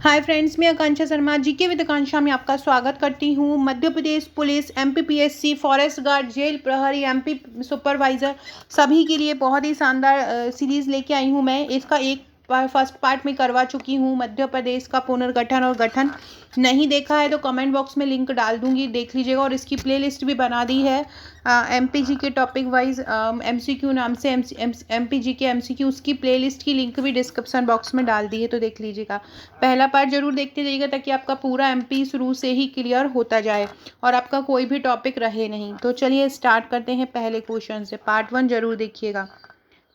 हाय friends, मैं Akanksha Sharma GK with Akanksha में आपका स्वागत करती हूँ। Madhya Pradesh police, MPPSC, forest guard, jail प्रहरी, एमपी सुपरवाइज़र सभी के लिए बहुत ही शानदार सीरीज़ लेके आई हूँ। मैं इसका एक फर्स्ट पार्ट में करवा चुकी हूँ। मध्य प्रदेश का पुनर्गठन और गठन नहीं देखा है तो कमेंट बॉक्स में लिंक डाल दूंगी, देख लीजिएगा। और इसकी प्लेलिस्ट भी बना दी है एमपीजी के टॉपिक वाइज एमसीक्यू नाम से एमपीजी के एमसीक्यू, उसकी प्लेलिस्ट की लिंक भी डिस्क्रिप्शन बॉक्स में डाल दी है, तो देख लीजिएगा। पहला पार्ट जरूर देखते जाइएगा ताकि आपका पूरा एमपी शुरू से ही क्लियर होता जाए और आपका कोई भी टॉपिक रहे नहीं। तो चलिए स्टार्ट करते हैं पहले क्वेश्चन से। पार्ट 1 जरूर देखिएगा।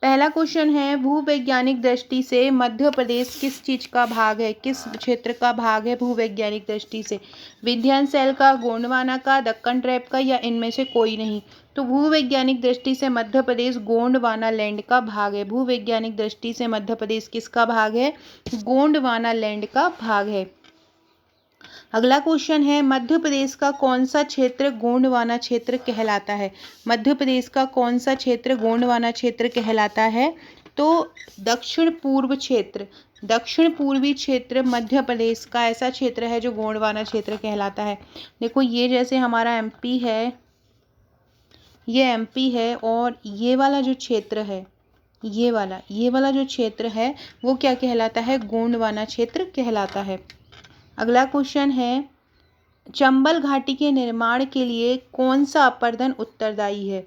पहला क्वेश्चन है, भूवैज्ञानिक दृष्टि से मध्य प्रदेश किस चीज का भाग है, किस क्षेत्र का भाग है भूवैज्ञानिक दृष्टि से? विंध्याचल का, गोंडवाना का, दक्कन ट्रैप का, या इनमें से कोई नहीं? तो भूवैज्ञानिक दृष्टि से मध्य प्रदेश गोंडवाना लैंड का भाग है। भूवैज्ञानिक दृष्टि से मध्य प्रदेश किसका भाग है? गोंडवाना लैंड का भाग है। अगला क्वेश्चन है, मध्य प्रदेश का कौन सा क्षेत्र गोंडवाना क्षेत्र कहलाता है? मध्य प्रदेश का कौन सा क्षेत्र गोंडवाना क्षेत्र कहलाता है? तो दक्षिण पूर्व क्षेत्र, दक्षिण पूर्वी क्षेत्र मध्य प्रदेश का ऐसा क्षेत्र है जो गोंडवाना क्षेत्र कहलाता है। देखो, ये जैसे हमारा एमपी है, ये एमपी है, और ये वाला जो क्षेत्र है, ये वाला जो क्षेत्र है वो क्या कहलाता है? गोंडवाना क्षेत्र कहलाता है। अगला क्वेश्चन है, चंबल घाटी के निर्माण के लिए कौन सा अपर्दन उत्तरदायी है?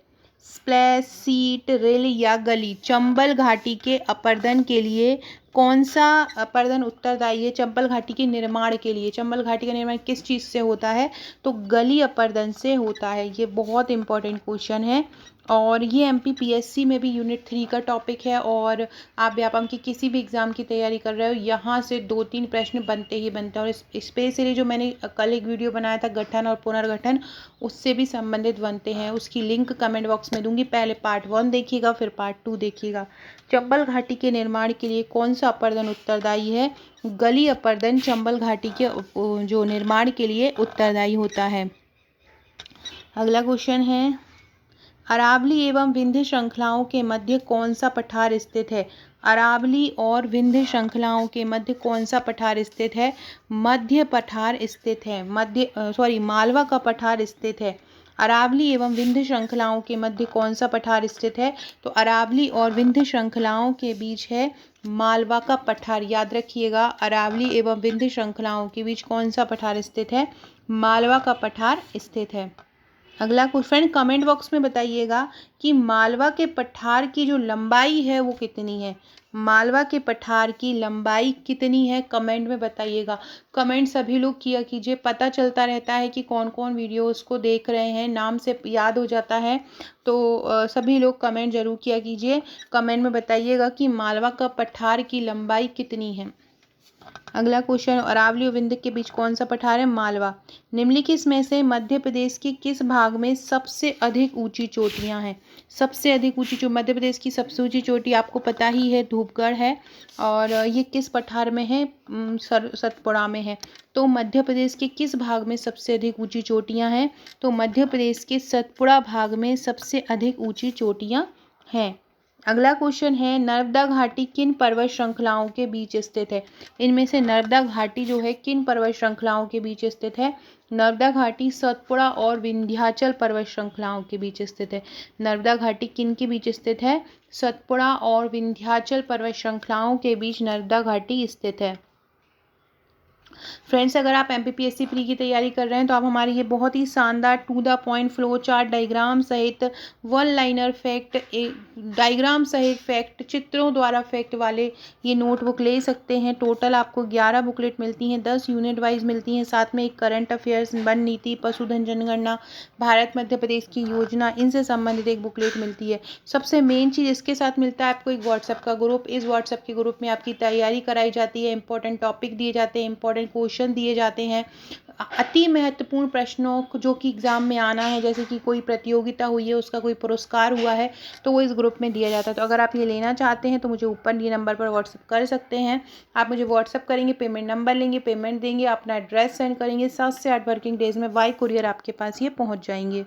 स्प्लैश, सीट, रेल या गली? चंबल घाटी के अपर्दन के लिए कौन सा अपर्दन उत्तरदायी है? चंबल घाटी के निर्माण के लिए, चंबल घाटी का निर्माण किस चीज़ से होता है? तो गली अपर्दन से होता है। ये बहुत इंपॉर्टेंट क्वेश्चन है और ये एमपीपीएससी में भी यूनिट 3 का टॉपिक है। और आप व्यापम की किसी भी एग्ज़ाम की तैयारी कर रहे हो, यहाँ से 2-3 प्रश्न बनते ही बनते हैं। और स्पेशली जो मैंने कल एक वीडियो बनाया था गठन और पुनर्गठन, उससे भी संबंधित बनते हैं। उसकी लिंक कमेंट बॉक्स में दूंगी। पहले पार्ट 1 देखिएगा, फिर पार्ट 2 देखिएगा। चंबल घाटी के निर्माण के लिए कौन सा अपर्दन उत्तरदायी है? गली अपर्दन चंबल घाटी के जो निर्माण के लिए उत्तरदायी होता है। अगला क्वेश्चन है, अरावली एवं विंध्य श्रृंखलाओं के मध्य कौन सा पठार स्थित है? अरावली और विंध्य श्रृंखलाओं के मध्य कौन सा पठार स्थित है? मध्य पठार स्थित है। मालवा का पठार स्थित है। अरावली एवं विंध्य श्रृंखलाओं के मध्य कौन सा पठार स्थित है? तो अरावली और विंध्य श्रृंखलाओं के बीच है मालवा का पठार। याद रखिएगा, अरावली एवं विंध्य श्रृंखलाओं के बीच कौन सा पठार स्थित है? मालवा का पठार स्थित है। अगला क्वेश्चन, कमेंट बॉक्स में बताइएगा कि मालवा के पठार की जो लंबाई है वो कितनी है? मालवा के पठार की लंबाई कितनी है? कमेंट में बताइएगा। कमेंट सभी लोग किया कीजिए, पता चलता रहता है कि कौन कौन वीडियोस को देख रहे हैं, नाम से याद हो जाता है। तो सभी लोग कमेंट जरूर किया कीजिए। कमेंट में बताइएगा कि मालवा का पठार की लंबाई कितनी है। अगला क्वेश्चन, अरावली और विंध्य के बीच कौन सा पठार है? मालवा। निम्नलिखित में से मध्य प्रदेश के किस भाग में सबसे अधिक ऊंची चोटियां हैं? सबसे अधिक ऊंची मध्य प्रदेश की सबसे ऊंची चोटी आपको पता ही है, धूपगढ़ है। और ये किस पठार में है? सतपुड़ा में है। तो मध्य प्रदेश के किस भाग में सबसे अधिक ऊंची चोटियां हैं? तो मध्य प्रदेश के सतपुड़ा भाग में सबसे अधिक ऊंची चोटियां हैं। अगला क्वेश्चन है, नर्मदा घाटी किन पर्वत श्रृंखलाओं के बीच स्थित है? इनमें से नर्मदा घाटी जो है किन पर्वत श्रृंखलाओं के बीच स्थित है? नर्मदा घाटी सतपुड़ा और विंध्याचल पर्वत श्रृंखलाओं के बीच स्थित है। नर्मदा घाटी किन के बीच स्थित है? सतपुड़ा और विंध्याचल पर्वत श्रृंखलाओं के बीच नर्मदा घाटी स्थित है। फ्रेंड्स, अगर आप एमपीपीएससी प्री की तैयारी कर रहे हैं तो आप हमारी ये बहुत ही शानदार to the point flow chart diagram सहित वन लाइनर फैक्ट, डायग्राम सहित फैक्ट, चित्रों द्वारा फैक्ट वाले ये नोटबुक ले सकते हैं। टोटल आपको 11 बुकलेट मिलती हैं, 10 यूनिट वाइज मिलती हैं। साथ में एक करंट अफेयर्स, वन नीति, पशुधन जनगणना, भारत मध्य प्रदेश की योजना, इनसे संबंधित एक बुकलेट मिलती है। सबसे मेन चीज़ इसके साथ मिलता है आपको एक व्हाट्सएप का ग्रुप। इस व्हाट्सएप के ग्रुप में आपकी तैयारी कराई जाती है, इंपॉर्टेंट टॉपिक दिए जाते हैं, इंपॉर्टेंट क्वेश्चन दिए जाते हैं, अति महत्वपूर्ण प्रश्नों जो कि एग्जाम में आना है, जैसे कि कोई प्रतियोगिता हुई है, उसका कोई पुरस्कार हुआ है, तो वो इस ग्रुप में दिया जाता है। तो अगर आप ये लेना चाहते हैं तो मुझे ऊपर ये नंबर पर व्हाट्सअप कर सकते हैं। आप मुझे व्हाट्सअप करेंगे, पेमेंट नंबर लेंगे, पेमेंट देंगे, अपना एड्रेस सेंड करेंगे, 7 से 8 वर्किंग डेज में बाय कुरियर आपके पास ये पहुँच जाएंगे।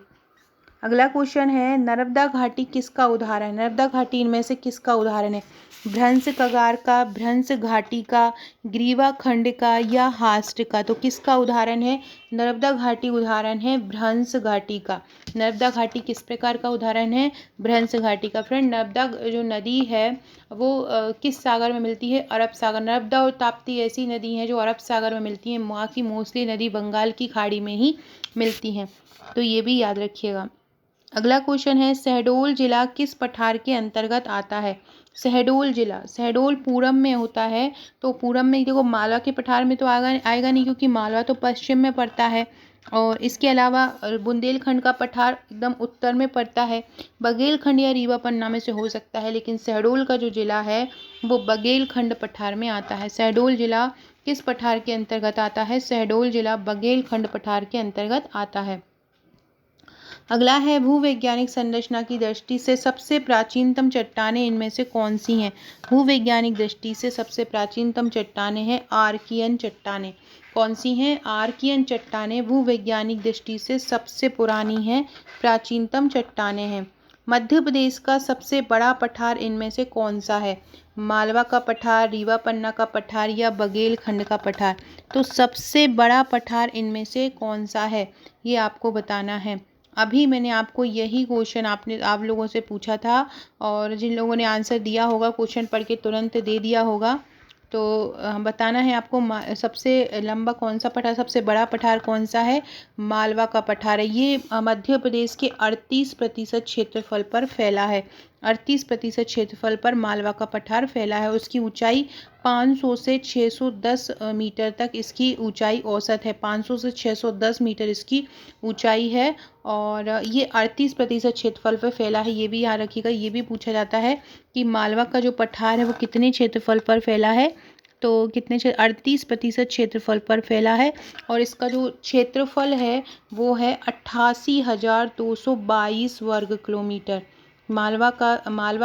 अगला क्वेश्चन है, नर्मदा घाटी किसका उदाहरण है? नर्मदा घाटी इनमें से किसका उदाहरण है? भ्रंश कगार का, भ्रंश घाटी का, ग्रीवा खंड का या हास्ट का? तो किसका उदाहरण है? नर्मदा घाटी उदाहरण है भ्रंश घाटी का। नर्मदा घाटी किस प्रकार का उदाहरण है? भ्रंश घाटी का। फ्रेंड, नर्मदा जो नदी है वो किस सागर में मिलती है? अरब सागर। नर्मदा और ताप्ती ऐसी नदी हैं जो अरब सागर में मिलती हैं। वहाँ की मोस्टली नदी बंगाल की खाड़ी में ही मिलती हैं, तो ये भी याद रखिएगा। अगला क्वेश्चन है, शहडोल जिला किस पठार के अंतर्गत आता है? शहडोल जिला, शहडोल पूरम में होता है, तो पूरम में देखो मालवा के पठार में तो आएगा नहीं, क्योंकि मालवा तो पश्चिम में पड़ता है। और इसके अलावा बुंदेलखंड का पठार एकदम उत्तर में पड़ता है। बघेलखंड या रीवा पन्ना में से हो सकता है, लेकिन शहडोल का जो जिला है वो बघेलखंड पठार में आता है। शहडोल जिला किस पठार के अंतर्गत आता है? शहडोल जिला बघेलखंड पठार के अंतर्गत आता है। अगला है, भूवैज्ञानिक संरचना की दृष्टि से सबसे प्राचीनतम चट्टानें इनमें से कौन सी हैं? भूवैज्ञानिक दृष्टि से सबसे प्राचीनतम चट्टानें हैं आर्कियन चट्टानें। कौन सी हैं? आर्कियन चट्टानें भूवैज्ञानिक दृष्टि से सबसे पुरानी हैं, प्राचीनतम चट्टानें हैं। मध्य प्रदेश का सबसे बड़ा पठार इनमें से कौन सा है? मालवा का पठार, रीवा पन्ना का पठार या बघेलखंड का पठार? तो सबसे बड़ा पठार इनमें से कौन सा है, ये आपको बताना है। अभी मैंने आपको यही क्वेश्चन आप लोगों से पूछा था, और जिन लोगों ने आंसर दिया होगा क्वेश्चन पढ़ के तुरंत दे दिया होगा, तो बताना है आपको सबसे लंबा कौन सा पठार, सबसे बड़ा पठार कौन सा है? मालवा का पठार है। ये मध्य प्रदेश के 38% क्षेत्रफल पर फैला है। 38% क्षेत्रफल पर मालवा का पठार फैला है। उसकी ऊंचाई 500 से 610 मीटर तक इसकी ऊंचाई औसत है। 500 से 610 मीटर इसकी ऊंचाई है, और ये 38% क्षेत्रफल पर फैला है। ये भी याद रखिएगा, ये भी पूछा जाता है कि मालवा का जो पठार है वो कितने क्षेत्रफल पर फैला है? तो कितने 38% क्षेत्रफल पर फैला है, और इसका जो क्षेत्रफल है वो है 88,222 वर्ग किलोमीटर। मालवा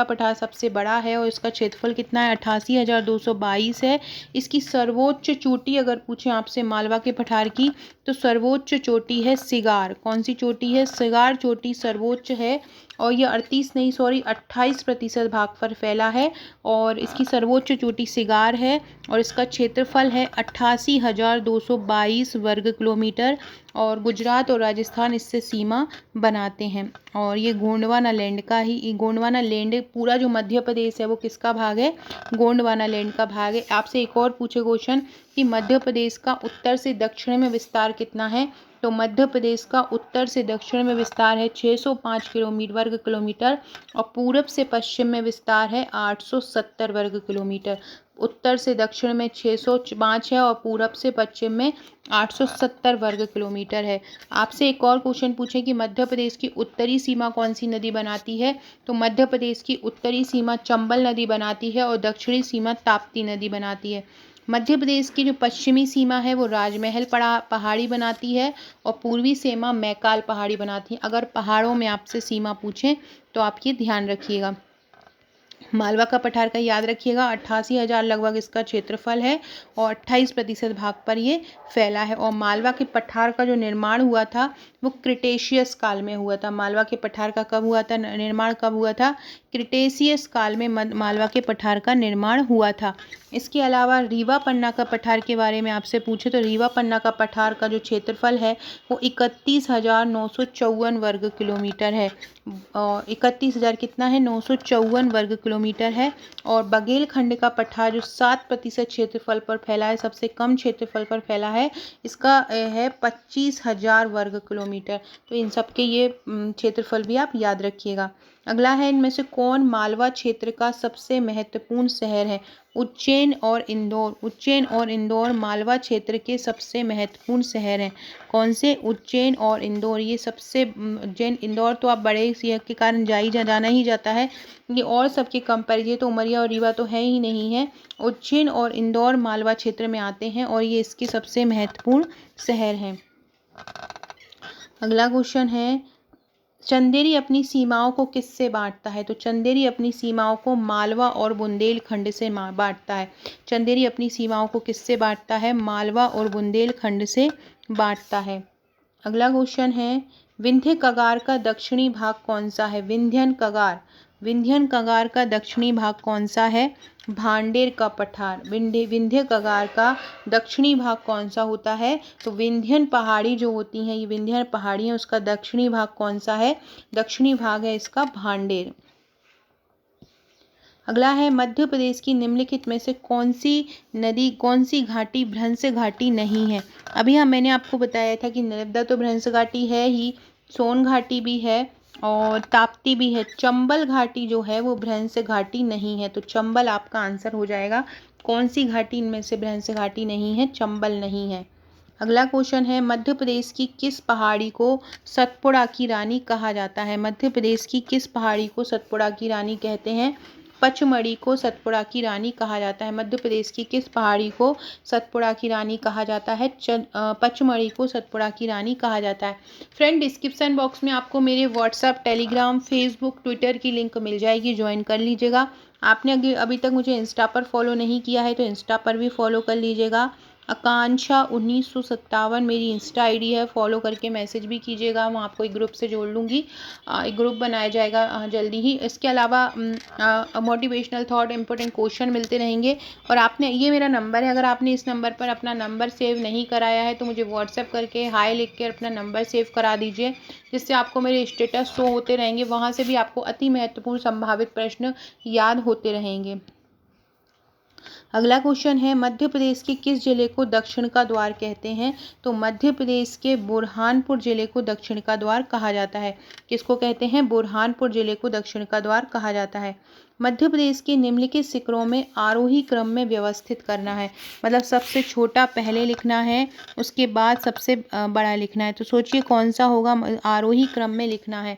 पठार सबसे बड़ा है और इसका क्षेत्रफल कितना है? 88,222 है। इसकी सर्वोच्च चोटी अगर पूछें आपसे मालवा के पठार की, तो सर्वोच्च चोटी है सिगार। कौन सी चोटी है? सिगार चोटी सर्वोच्च है, और ये 28% भाग पर फैला है, और इसकी सर्वोच्च चोटी सिगार है, और इसका क्षेत्रफल है 88,222 वर्ग किलोमीटर, और गुजरात और राजस्थान इससे सीमा बनाते हैं। और ये गोंडवाना लैंड का ही, गोंडवाना लैंड पूरा जो मध्य प्रदेश है वो किसका भाग है? गोंडवाना लैंड का भाग है। आपसे एक और पूछे क्वेश्चन कि मध्य प्रदेश का उत्तर से दक्षिण में विस्तार कितना है? तो मध्य प्रदेश का उत्तर से दक्षिण में विस्तार है 605 वर्ग किलोमीटर, और पूरब से पश्चिम में विस्तार है 870 वर्ग किलोमीटर। उत्तर से दक्षिण में 605 है और पूरब से पश्चिम में 870 वर्ग किलोमीटर है। आपसे एक और क्वेश्चन पूछें कि मध्य प्रदेश की उत्तरी सीमा कौन सी नदी बनाती है? तो मध्य प्रदेश की उत्तरी सीमा चंबल नदी बनाती है, और दक्षिणी सीमा ताप्ती नदी बनाती है। मध्य प्रदेश की जो पश्चिमी सीमा है वो राजमहल पहाड़ी बनाती है, और पूर्वी सीमा मैकाल पहाड़ी बनाती है। अगर पहाड़ों में आपसे सीमा पूछें तो आप ये ध्यान रखिएगा। मालवा का पठार का याद रखिएगा, 88,000 लगभग इसका क्षेत्रफल है, और 28% भाग पर ये फैला है। और मालवा के पठार का जो निर्माण हुआ था वो क्रिटेशियस काल में हुआ था। मालवा के पठार का कब हुआ था, निर्माण कब हुआ था? क्रिटेशियस काल में मालवा के पठार का निर्माण हुआ था। इसके अलावा रीवा पन्ना का पठार के बारे में आपसे पूछे तो रीवा पन्ना का पठार का जो क्षेत्रफल है वो 31,954 वर्ग किलोमीटर है। 31,000 कितना है? 954 वर्ग किलोमीटर है। और बघेलखंड का पठार जो 7% क्षेत्रफल पर फैला है, सबसे कम क्षेत्रफल पर फैला है, इसका है 25,000 वर्ग किलोमीटर। तो इन सब के ये क्षेत्रफल भी आप याद रखिएगा। अगला है, इनमें से कौन मालवा क्षेत्र का सबसे महत्वपूर्ण शहर है? उज्जैन और इंदौर। उज्जैन और इंदौर मालवा क्षेत्र के सबसे महत्वपूर्ण शहर हैं। कौन से? उज्जैन और इंदौर। ये सबसे उज्जैन इंदौर तो आप बड़े शहर के कारण जाना ही जाता है, ये और सबके कंपेरिजन तो उमरिया और रीवा तो है ही नहीं है। उज्जैन और इंदौर मालवा क्षेत्र में आते हैं, और ये इसके सबसे महत्वपूर्ण शहर हैं। अगला क्वेश्चन है, चंदेरी अपनी सीमाओं को किससे बांटता है? तो चंदेरी अपनी सीमाओं को मालवा और बुंदेलखंड से बांटता है। चंदेरी अपनी सीमाओं को किससे बांटता है? मालवा और बुंदेलखंड से बांटता है। अगला क्वेश्चन है, विंध्य कगार का दक्षिणी भाग कौन सा है? विंध्यन कगार, विंध्यन कगार का दक्षिणी भाग कौन सा है? भांडेर का पठार। विंध्य कगार का दक्षिणी भाग कौन सा होता है? तो विंध्यन पहाड़ी जो होती हैं, ये विंध्यन पहाड़ी है, उसका दक्षिणी भाग कौन सा है? दक्षिणी भाग है इसका भांडेर। अगला है, मध्य प्रदेश की निम्नलिखित में से कौन सी घाटी भ्रंश घाटी नहीं है? अभी मैंने आपको बताया था कि नर्मदा तो भ्रंश घाटी है ही, सोन घाटी भी है और ताप्ती भी है। चंबल घाटी जो है वो भ्रंश घाटी नहीं है, तो चंबल आपका आंसर हो जाएगा। कौन सी घाटी इनमें से भ्रंश घाटी नहीं है? चंबल नहीं है। अगला क्वेश्चन है, मध्य प्रदेश की किस पहाड़ी को सतपुड़ा की रानी कहा जाता है? मध्य प्रदेश की किस पहाड़ी को सतपुड़ा की रानी कहते हैं? पचमढ़ी को सतपुड़ा की रानी कहा जाता है। मध्य प्रदेश की किस पहाड़ी को सतपुड़ा की रानी कहा जाता है? पचमढ़ी को सतपुड़ा की रानी कहा जाता है। फ्रेंड, डिस्क्रिप्शन बॉक्स में आपको मेरे व्हाट्सएप, टेलीग्राम, फेसबुक, ट्विटर की लिंक मिल जाएगी, ज्वाइन कर लीजिएगा। आपने अभी तक मुझे इंस्टा पर फॉलो नहीं किया है तो इंस्टा पर भी फॉलो कर लीजिएगा। आकांक्षा 1957 मेरी इंस्टा आईडी है, फॉलो करके मैसेज भी कीजिएगा, मैं आपको एक ग्रुप से जोड़ लूँगी। एक ग्रुप बनाया जाएगा जल्दी ही। इसके अलावा मोटिवेशनल थॉट, इंपॉर्टेंट क्वेश्चन मिलते रहेंगे। और आपने, ये मेरा नंबर है, अगर आपने इस नंबर पर अपना नंबर सेव नहीं कराया है तो मुझे व्हाट्सएप करके हाय लिख कर अपना नंबर सेव करा दीजिए, जिससे आपको मेरे स्टेटस शो होते रहेंगे। वहाँ से भी आपको अति महत्वपूर्ण संभावित प्रश्न याद होते रहेंगे। अगला क्वेश्चन है, मध्य प्रदेश के किस जिले को दक्षिण का द्वार कहते हैं? तो मध्य प्रदेश के बुरहानपुर जिले को दक्षिण का द्वार कहा जाता है। किसको कहते हैं? बुरहानपुर जिले को दक्षिण का द्वार कहा जाता है। मध्य प्रदेश के निम्नलिखित शिखरों में आरोही क्रम में व्यवस्थित करना है, मतलब सबसे छोटा पहले लिखना है, उसके बाद सबसे बड़ा लिखना है। तो सोचिए कौन सा होगा? आरोही क्रम में लिखना है।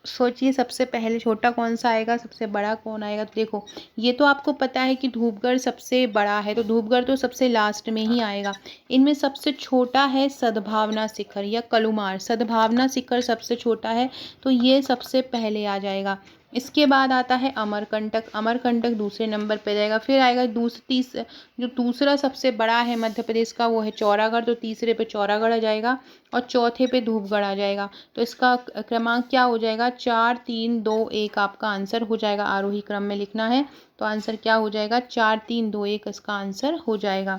सोचिए सबसे पहले छोटा कौन सा आएगा, सबसे बड़ा कौन आएगा? तो देखो, ये तो आपको पता है कि धूपगढ़ सबसे बड़ा है, तो धूपगढ़ तो सबसे लास्ट में ही आएगा। इनमें सबसे छोटा है सद्भावना शिखर या कलुमार। सद्भावना शिखर सबसे छोटा है, तो ये सबसे पहले आ जाएगा। इसके बाद आता है अमरकंटक। अमरकंटक दूसरे नंबर पे जाएगा। फिर आएगा जो दूसरा सबसे बड़ा है मध्य प्रदेश का, वो है चौरागढ़, तो तीसरे पे चौरागढ़ आ जाएगा और चौथे पे धूपगढ़ आ जाएगा। तो इसका क्रमांक क्या हो जाएगा? 4 3 2 1 आपका आंसर हो जाएगा। आरोही क्रम में लिखना है तो आंसर क्या हो जाएगा? 4 3 2 1 इसका आंसर हो जाएगा।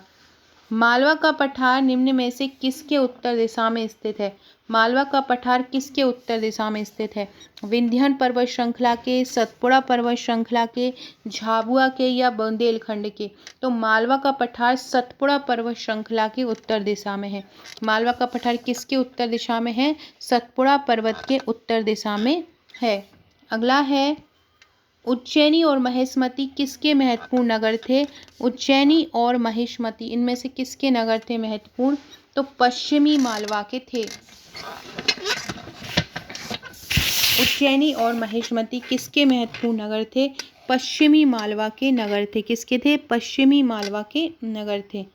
मालवा का पठार निम्न में से किसके उत्तर दिशा में स्थित है? मालवा का पठार किसके उत्तर दिशा में स्थित है? विंध्यन पर्वत श्रृंखला के, सतपुड़ा पर्वत श्रृंखला के, झाबुआ के या बुंदेलखंड के? तो मालवा का पठार सतपुड़ा पर्वत श्रृंखला के उत्तर दिशा में है। मालवा का पठार किसके उत्तर दिशा में है? सतपुड़ा पर्वत के उत्तर दिशा में है। अगला है, उज्जैनी और महेशमती किसके महत्वपूर्ण नगर थे? उज्जैनी और महेशमती इनमें से किसके नगर थे महत्वपूर्ण? तो पश्चिमी मालवा के थे। उज्जैनी और महेशमती किसके महत्वपूर्ण नगर थे? पश्चिमी मालवा के नगर थे। किसके थे? पश्चिमी मालवा के नगर थे।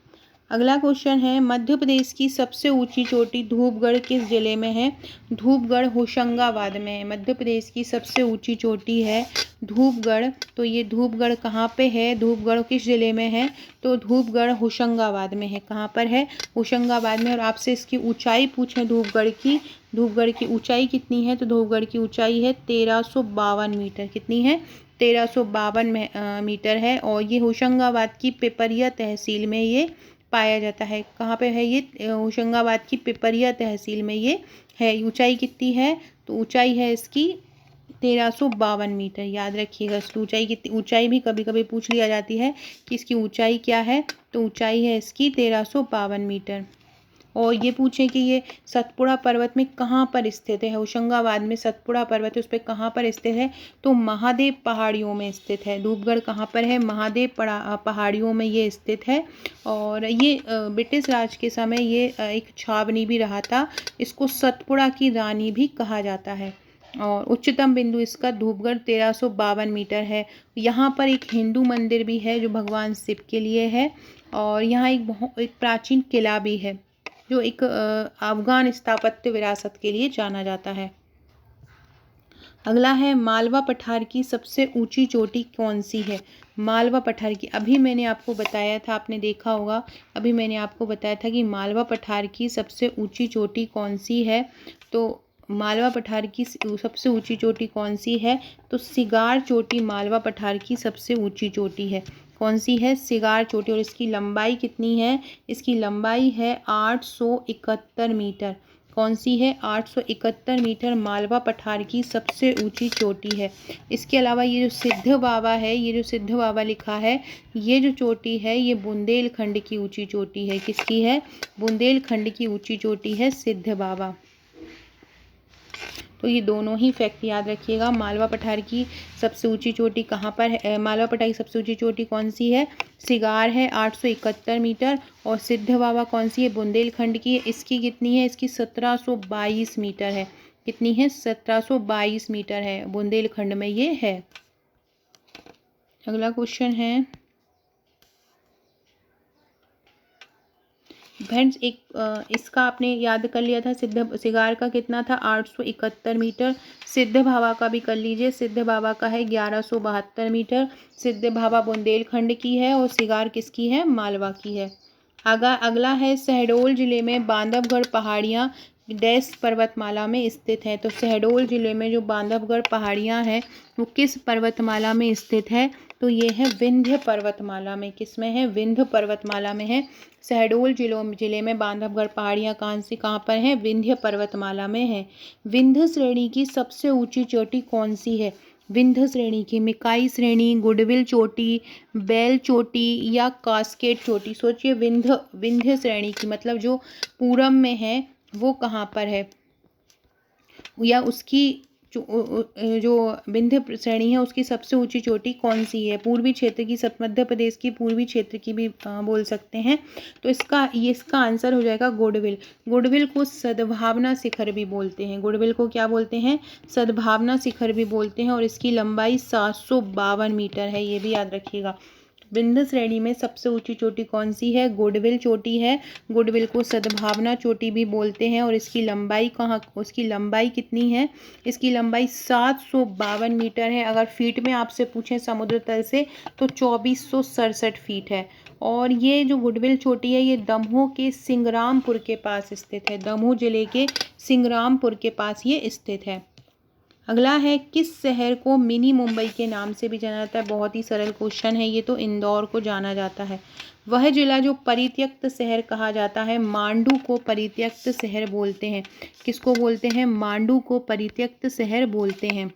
अगला क्वेश्चन है, मध्य प्रदेश की सबसे ऊंची चोटी धूपगढ़ किस जिले में है? धूपगढ़ होशंगाबाद में है। मध्य प्रदेश की सबसे ऊंची चोटी है धूपगढ़, तो ये धूपगढ़ कहाँ पे है? धूपगढ़ किस जिले में है? तो धूपगढ़ होशंगाबाद में है। कहाँ पर है? होशंगाबाद में। और आपसे इसकी ऊंचाई पूछें धूपगढ़ की, धूपगढ़ की ऊंचाई कितनी है? तो धूपगढ़ की ऊंचाई है 1352 मीटर। कितनी है? 1352 मीटर है। और ये होशंगाबाद की पिपरिया तहसील में ये पाया जाता है। कहाँ पे है ये? होशंगाबाद की पिपरिया तहसील में ये है। ऊंचाई कितनी है? तो ऊंचाई है इसकी 1352 मीटर। याद रखिएगा इसकी ऊंचाई कितनी। ऊंचाई भी कभी कभी पूछ लिया जाती है कि इसकी ऊंचाई क्या है, तो ऊंचाई है इसकी 1352 मीटर। और ये पूछें कि ये सतपुड़ा पर्वत में कहाँ पर स्थित है? होशंगाबाद में सतपुड़ा पर्वत है, उस पर कहाँ पर स्थित है? तो महादेव पहाड़ियों में स्थित है। धूपगढ़ कहाँ पर है? महादेव पहाड़ियों में ये स्थित है। और ये ब्रिटिश राज के समय ये एक छावनी भी रहा था। इसको सतपुड़ा की रानी भी कहा जाता है। और उच्चतम बिंदु इसका धूपगढ़ 1352 मीटर है। यहाँ पर एक हिंदू मंदिर भी है जो भगवान शिव के लिए है। और यहाँ एक प्राचीन किला भी है जो एक अफगान स्थापत्य विरासत के लिए जाना जाता है। अगला है मालवा पठार की सबसे ऊंची चोटी कौन सी है। मालवा पठार की अभी मैंने आपको बताया था, आपने देखा होगा, अभी मैंने आपको बताया था कि मालवा पठार की सबसे ऊंची चोटी कौन सी है। तो मालवा पठार की सबसे ऊंची चोटी कौन सी है, तो सिगार चोटी मालवा पठार की सबसे ऊंची चोटी है। कौन सी है, सिगार चोटी। और इसकी लंबाई कितनी है, इसकी लंबाई है 871 मीटर। कौन सी है, 871 मीटर मालवा पठार की सबसे ऊंची चोटी है। इसके अलावा ये जो सिद्ध बाबा है, ये जो सिद्ध बाबा लिखा है, ये जो चोटी है ये बुंदेलखंड की ऊंची चोटी है। किसकी है, बुंदेलखंड की ऊंची चोटी है सिद्ध बाबा। तो ये दोनों ही फैक्ट याद रखिएगा। मालवा पठार की सबसे ऊंची चोटी कहाँ पर है, मालवा पठार की सबसे ऊंची चोटी कौन सी है, सिगार है 871 मीटर। और सिद्ध बाबा कौन सी है, बुंदेलखंड की है। इसकी कितनी है, इसकी 1722 मीटर है। कितनी है, 1722 मीटर है, बुंदेलखंड में ये है। अगला क्वेश्चन है फ्रेंड्स, इसका आपने याद कर लिया था, सिगार का कितना था 871 मीटर। सिद्ध भावा का भी कर लीजिए, सिद्ध भावा का है 1172 मीटर। सिद्ध भावा बुंदेलखंड की है और सिगार किसकी है, मालवा की है। अगला है शहडोल जिले में बांधवगढ़ पहाड़ियाँ डैश पर्वतमाला में स्थित है। तो शहडोल जिले में जो बांधवगढ़ पहाड़ियाँ हैं वो किस पर्वतमाला में स्थित है, तो ये है विंध्य पर्वतमाला में। किस में है, विंध्य पर्वतमाला में है। शहडोल जिले में बांधवगढ़ पहाड़ियाँ कहाँ पर हैं, विंध्य पर्वतमाला में है। विंध्य श्रेणी की सबसे ऊंची चोटी कौन सी है, विंध्य श्रेणी की मिकाई श्रेणी, गुडविल चोटी, बेल चोटी या कास्केड चोटी। सोचिए, विंध्य श्रेणी की मतलब जो पूरब में है वो कहाँ पर है, या उसकी जो विंध्य श्रेणी है उसकी सबसे ऊंची चोटी कौन सी है। पूर्वी क्षेत्र की, मध्य प्रदेश की पूर्वी क्षेत्र की भी बोल सकते हैं। तो इसका आंसर हो जाएगा गुडविल। गुडविल को सद्भावना शिखर भी बोलते हैं। गुडविल को क्या बोलते हैं, सद्भावना शिखर भी बोलते हैं। और इसकी लंबाई 752 मीटर है, ये भी याद रखिएगा। विंध्य श्रेणी में सबसे ऊंची चोटी कौन सी है, गुडविल चोटी है। गुडविल को सद्भावना चोटी भी बोलते हैं। और इसकी लंबाई उसकी लंबाई कितनी है, इसकी लंबाई 752 मीटर है। अगर फीट में आपसे पूछें समुद्र तल से तो 2467 फीट है। और ये जो गुडविल चोटी है ये दमोह के सिंग्रामपुर के पास स्थित है। दमोह जिले के सिंग्रामपुर के पास ये स्थित है। अगला है किस शहर को मिनी मुंबई के नाम से भी जाना जाता है। बहुत ही सरल क्वेश्चन है ये, तो इंदौर को जाना जाता है। वह जिला जो परित्यक्त शहर कहा जाता है, मांडू को परित्यक्त शहर बोलते हैं। किसको बोलते हैं, मांडू को परित्यक्त शहर बोलते हैं।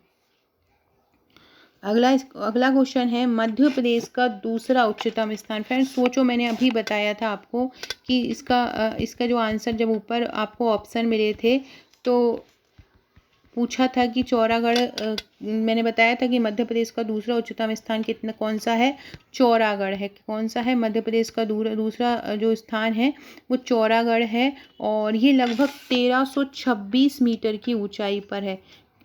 अगला क्वेश्चन है मध्य प्रदेश का दूसरा उच्चतम स्थान। फ्रेंड्स सोचो, मैंने अभी बताया था आपको कि इसका जो आंसर जब ऊपर आपको ऑप्शन मिले थे तो पूछा था कि चौरागढ़, मैंने बताया था कि मध्य प्रदेश का दूसरा उच्चतम स्थान कौन सा है, चौरागढ़ है। कौन सा है, मध्य प्रदेश का दूसरा जो स्थान है वो चौरागढ़ है। और ये लगभग 1326 मीटर की ऊंचाई पर है।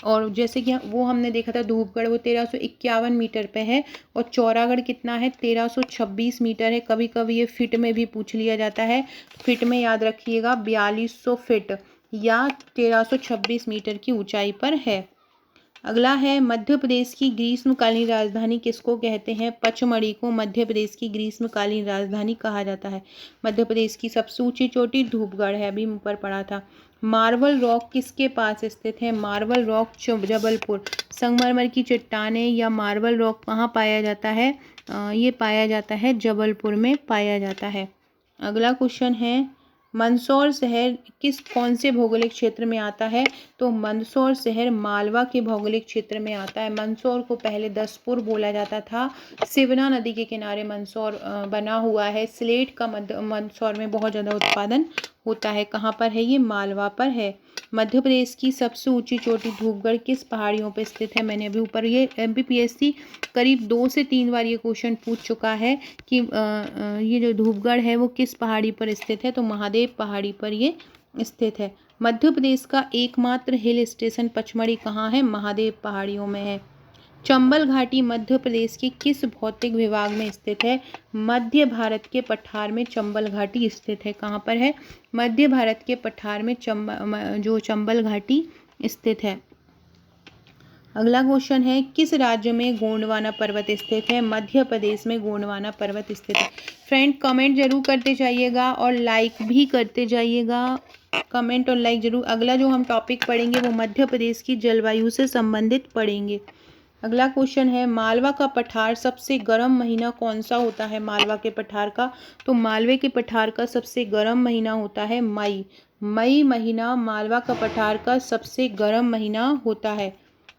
और जैसे कि वो हमने देखा था धूपगढ़, वो 1351 मीटर पे है। और चौरागढ़ कितना है, 1326 मीटर है। कभी कभी ये फिट में भी पूछ लिया जाता है, फिट में याद रखिएगा 4200 फिट या 1326 मीटर की ऊंचाई पर है। अगला है मध्य प्रदेश की ग्रीष्मकालीन राजधानी किसको कहते हैं, पचमढ़ी को मध्य प्रदेश की ग्रीष्मकालीन राजधानी कहा जाता है। मध्य प्रदेश की सबसे ऊंची चोटी धूपगढ़ है, अभी ऊपर पढ़ा था। मार्बल रॉक किसके पास स्थित है, मार्बल रॉक जबलपुर। संगमरमर की चट्टानें या मार्बल रॉक कहाँ पाया जाता है, ये पाया जाता है जबलपुर में पाया जाता है। अगला क्वेश्चन है मंदसौर शहर कौन से भौगोलिक क्षेत्र में आता है, तो मंदसौर शहर मालवा के भौगोलिक क्षेत्र में आता है। मंदसौर को पहले दसपुर बोला जाता था। सिवना नदी के किनारे मंदसौर बना हुआ है। स्लेट का मंदसौर में बहुत ज़्यादा उत्पादन होता है। कहाँ पर है, ये मालवा पर है। मध्य प्रदेश की सबसे ऊंची चोटी धूपगढ़ किस पहाड़ियों पर स्थित है। मैंने अभी ऊपर ये MPPSC करीब 2 से 3 बार ये क्वेश्चन पूछ चुका है कि ये जो धूपगढ़ है वो किस पहाड़ी पर स्थित है, तो महादेव पहाड़ी पर ये स्थित है। मध्य प्रदेश का एकमात्र हिल स्टेशन पचमढ़ी कहाँ है, महादेव पहाड़ियों में है। चंबल घाटी मध्य प्रदेश के किस भौतिक विभाग में स्थित है, मध्य भारत के पठार में चंबल घाटी स्थित है। कहाँ पर है, मध्य भारत के पठार में चंबल घाटी स्थित है। अगला क्वेश्चन है, किस राज्य में गोंडवाना पर्वत स्थित है? मध्य प्रदेश में गोंडवाना पर्वत स्थित है। फ्रेंड कमेंट जरूर करते जाइएगा और लाइक भी करते जाइएगा। कमेंट और लाइक जरूर। अगला जो हम टॉपिक पढ़ेंगे वो मध्य प्रदेश की जलवायु से संबंधित पढ़ेंगे। अगला क्वेश्चन है, मालवा का पठार सबसे गर्म महीना कौन सा होता है? मालवा के पठार का, तो मालवे के पठार का सबसे गर्म महीना होता है मई। मई महीना मालवा का पठार का सबसे गर्म महीना होता है।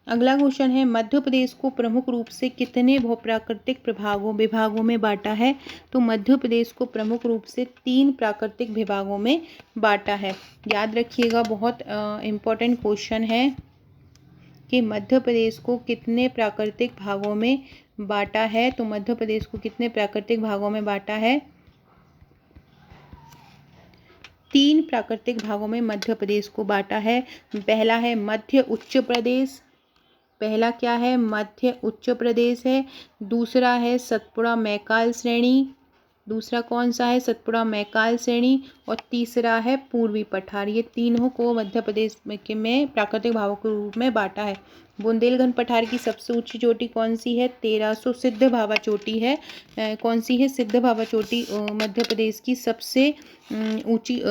अगला क्वेश्चन है, मध्य प्रदेश को प्रमुख रूप से कितने भूप्राकृतिक विभागों में बांटा है? तो मध्य प्रदेश को प्रमुख रूप से 3 प्राकृतिक विभागों में बांटा है। याद रखिएगा, बहुत इम्पोर्टेंट क्वेश्चन है कि मध्य प्रदेश को कितने प्राकृतिक भागों में बांटा है? तो मध्य प्रदेश को कितने प्राकृतिक भागों में बांटा है? 3 प्राकृतिक भागों में मध्य प्रदेश को बांटा है। पहला है मध्य उच्च प्रदेश। पहला क्या है? मध्य उच्च प्रदेश है। दूसरा है सतपुड़ा मैकाल श्रेणी। दूसरा कौन सा है? सतपुड़ा मैकाल श्रेणी। और तीसरा है पूर्वी पठार। ये तीनों को मध्य प्रदेश में प्राकृतिक भागों के रूप में बांटा है। बुंदेलखंड पठार की सबसे ऊंची चोटी कौन सी है? 1300 सिद्ध भावा चोटी है। कौन सी है? सिद्ध भावा चोटी मध्य प्रदेश की सबसे ऊंची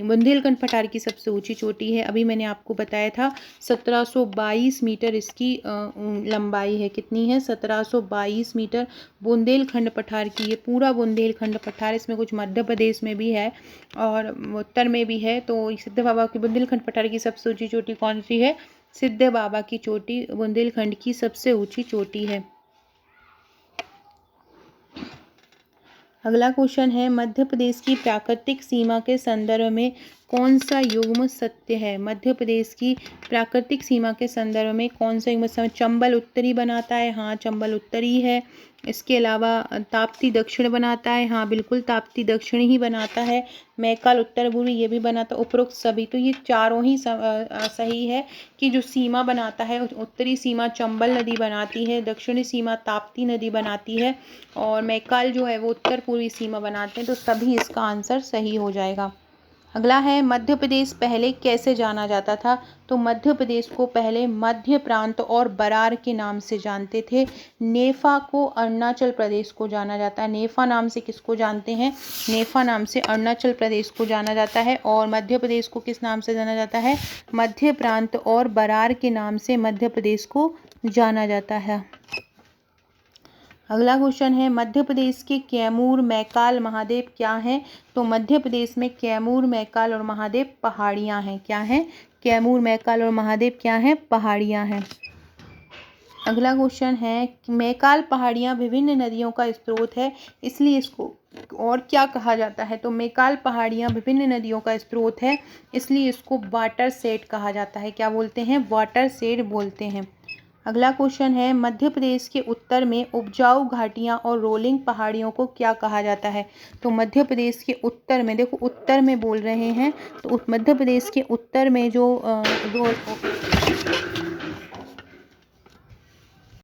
बुंदेलखंड पठार की सबसे ऊंची चोटी है। अभी मैंने आपको बताया था 1722 मीटर इसकी लंबाई है। कितनी है? 1722 मीटर बुंदेलखंड पठार की। ये पूरा बुंदेलखंड पठार, इसमें कुछ मध्य प्रदेश में भी है और उत्तर में भी है। तो सिद्ध बाबा की बुंदेलखंड पठार की सबसे ऊंची चोटी कौन सी है? सिद्ध बाबा की चोटी बुंदेलखंड की सबसे ऊंची चोटी है। अगला क्वेश्चन है, मध्य प्रदेश की प्राकृतिक सीमा के संदर्भ में कौन सा युग्म सत्य है? मध्य प्रदेश की प्राकृतिक सीमा के संदर्भ में कौन सा युग्म सत्य? चंबल उत्तरी बनाता है। हाँ, चंबल उत्तरी है। इसके अलावा ताप्ती दक्षिण बनाता है। हाँ, बिल्कुल ताप्ती दक्षिण ही बनाता है। मैकाल उत्तर पूर्वी ये भी बनाता है। उपरोक्त सभी, तो ये चारों ही सही है कि जो सीमा बनाता है, उत्तरी सीमा चंबल नदी बनाती है, दक्षिणी सीमा ताप्ती नदी बनाती है और मैकाल जो है वो उत्तर पूर्वी सीमा बनाते हैं। तो सभी इसका आंसर सही हो जाएगा। अगला है, मध्य प्रदेश पहले कैसे जाना जाता था? तो मध्य प्रदेश को पहले मध्य प्रांत और बरार के नाम से जानते थे। नेफा को अरुणाचल प्रदेश को जाना जाता है। नेफा नाम से किसको जानते हैं? नेफा नाम से अरुणाचल प्रदेश को जाना जाता है। और मध्य प्रदेश को किस नाम से जाना जाता है? मध्य प्रांत और बरार के नाम से मध्य प्रदेश को जाना जाता है। अगला क्वेश्चन है, मध्य प्रदेश के कैमूर मैकाल महादेव क्या हैं? तो मध्य प्रदेश में कैमूर मैकाल और महादेव पहाड़ियाँ हैं। क्या हैं? कैमूर मैकाल और महादेव क्या हैं? पहाड़ियाँ हैं। अगला क्वेश्चन है, मैकाल पहाड़ियाँ विभिन्न नदियों का स्रोत है, इसलिए इसको और क्या कहा जाता है? तो मैकाल पहाड़ियाँ विभिन्न नदियों का स्रोत है, इसलिए इसको वाटर शेड कहा जाता है। क्या बोलते हैं? वाटर शेड बोलते हैं। अगला क्वेश्चन है, मध्य प्रदेश के उत्तर में उपजाऊ घाटियाँ और रोलिंग पहाड़ियों को क्या कहा जाता है? तो मध्य प्रदेश के उत्तर में, देखो उत्तर में बोल रहे हैं, तो मध्य प्रदेश के उत्तर में जो